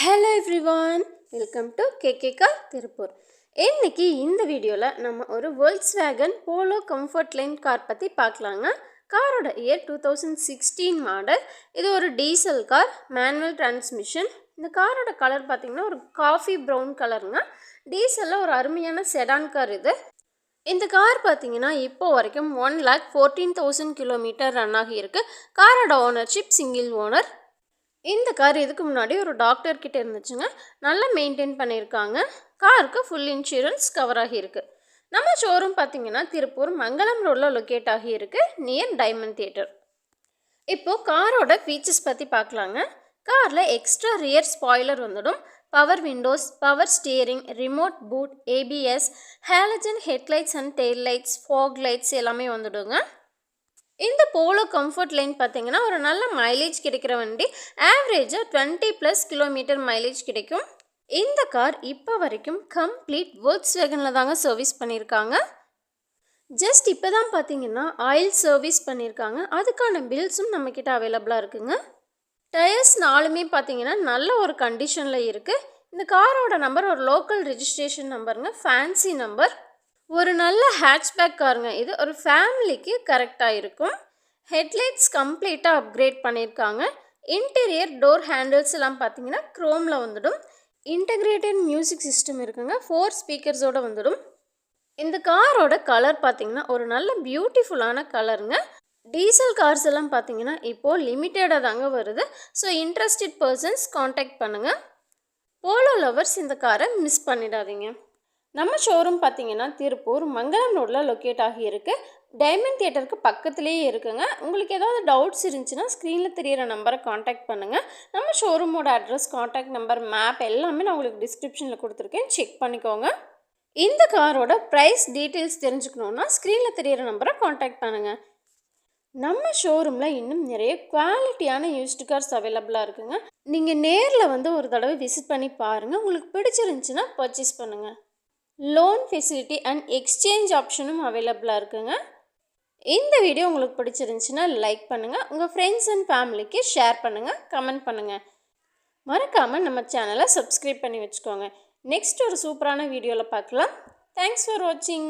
Hello everyone, welcome to KK car Tiruppur. இன்னைக்கு இந்த வீடியோவில் நம்ம ஒரு Volkswagen Polo comfort line car பற்றி பார்க்கலாங்க. காரோட இயர் 2016 மாடல். இது ஒரு டீசல் கார், மேனுவல் டிரான்ஸ்மிஷன். இந்த காரோட கலர் பார்த்திங்கன்னா ஒரு காஃபி ப்ரௌன் கலருங்க. டீசலில் ஒரு அருமையான செடான் கார் இது. இந்த கார் பார்த்தீங்கன்னா இப்போ வரைக்கும் 1,14,000 கிலோமீட்டர் ரன் ஆகியிருக்கு. காரோட ஓனர்ஷிப் சிங்கிள் ஓனர். இந்த கார் இதுக்கு முன்னாடி ஒரு டாக்டர் கிட்ட இருந்துச்சுங்க. நல்லா மெயின்டைன் பண்ணியிருக்காங்க. காருக்கு ஃபுல் இன்சூரன்ஸ் கவர் ஆகியிருக்கு. நம்ம ஷோரூம் பார்த்தீங்கன்னா திருப்பூர் மங்களம் ரோடில் லொக்கேட் ஆகியிருக்கு, நியர் டைமண்ட் தியேட்டர். இப்போது காரோட ஃபீச்சர்ஸ் பற்றி பார்க்கலாங்க. காரில் எக்ஸ்ட்ரா ரியர் ஸ்பாய்லர் வந்துடும். Power windows, power steering, remote boot, ABS, halogen headlights and tail lights, fog lights எல்லாமே வந்துடுங்க. இந்த போலோ கம்ஃபர்ட் லைன் பார்த்தீங்கன்னா ஒரு நல்ல மைலேஜ் கிடைக்கிற வண்டி. ஆவரேஜாக 20+ கிலோமீட்டர் மைலேஜ் கிடைக்கும். இந்த கார் இப்போ வரைக்கும் கம்ப்ளீட் Volkswagenல தாங்க சர்வீஸ் பண்ணியிருக்காங்க. ஜஸ்ட் இப்போ தான் பார்த்தீங்கன்னா ஆயில் சர்வீஸ் பண்ணியிருக்காங்க. அதுக்கான பில்ஸும் நம்மக்கிட்ட அவைலபிளாக இருக்குங்க. டயர்ஸ் நாலுமே பார்த்தீங்கன்னா நல்ல ஒரு கண்டிஷனில் இருக்குது. இந்த காரோட நம்பர் ஒரு லோக்கல் ரெஜிஸ்ட்ரேஷன் நம்பருங்க, ஃபேன்சி நம்பர். ஒரு நல்ல ஹேட்ச்பேக் காருங்க இது. ஒரு ஃபேமிலிக்கு கரெக்டாக இருக்கும். ஹெட்லைட்ஸ் கம்ப்ளீட்டாக அப்கிரேட் பண்ணியிருக்காங்க. இன்டீரியர் டோர் ஹேண்டில்ஸ் எல்லாம் பார்த்தீங்கன்னா க்ரோமில் வந்துடும். இன்டகிரேட்டட் மியூசிக் சிஸ்டம் இருக்குங்க. 4 ஸ்பீக்கர்ஸோடு வந்துடும். இந்த காரோட கலர் பார்த்தீங்கன்னா ஒரு நல்ல பியூட்டிஃபுல்லான கலருங்க. டீசல் கார்ஸ் எல்லாம் பார்த்தீங்கன்னா இப்போது லிமிட்டடாக தாங்க வருது. ஸோ இன்ட்ரெஸ்டட் பர்சன்ஸ் காண்டாக்ட் பண்ணுங்கள். போலோ லவர்ஸ் இந்த காரை மிஸ் பண்ணிடாதீங்க. நம்ம ஷோரூம் பார்த்தீங்கன்னா திருப்பூர் மங்களம் ரோடில் லொக்கேட் ஆகியிருக்கு, டைமண்ட் தியேட்டருக்கு பக்கத்துலேயே இருக்குங்க. உங்களுக்கு ஏதாவது டவுட்ஸ் இருந்துச்சுன்னா ஸ்க்ரீனில் தெரியிற நம்பரை காண்டாக்ட் பண்ணுங்கள். நம்ம ஷோரூமோட அட்ரஸ், காண்டாக்ட் நம்பர், மேப் எல்லாமே நான் உங்களுக்கு டிஸ்கிரிப்ஷனில் கொடுத்துருக்கேன், செக் பண்ணிக்கோங்க. இந்த காரோட ப்ரைஸ் டீட்டெயில்ஸ் தெரிஞ்சுக்கணுன்னா ஸ்க்ரீனில் தெரியிற நம்பரை காண்டாக்ட் பண்ணுங்கள். நம்ம ஷோரூமில் இன்னும் நிறைய குவாலிட்டியான யூஸ்டு கார்ஸ் அவைலபிளாக இருக்குங்க. நீங்கள் நேரில் வந்து ஒரு தடவை விசிட் பண்ணி பாருங்கள். உங்களுக்கு பிடிச்சிருந்துச்சுன்னா பர்ச்சேஸ் பண்ணுங்கள். லோன் ஃபெசிலிட்டி அண்ட் எக்ஸ்சேஞ்ச் ஆப்ஷனும் அவைலபிளாக இருக்குங்க. இந்த வீடியோ உங்களுக்கு பிடிச்சிருந்துச்சுன்னா லைக் பண்ணுங்கள், உங்கள் ஃப்ரெண்ட்ஸ் அண்ட் ஃபேமிலிக்கு ஷேர் பண்ணுங்கள், கமெண்ட் பண்ணுங்கள். மறக்காமல் நம்ம சேனலை சப்ஸ்கிரைப் பண்ணி வச்சுக்கோங்க. நெக்ஸ்ட் ஒரு சூப்பரான வீடியோவில் பார்க்கலாம். தேங்க்ஸ் ஃபார் வாட்சிங்.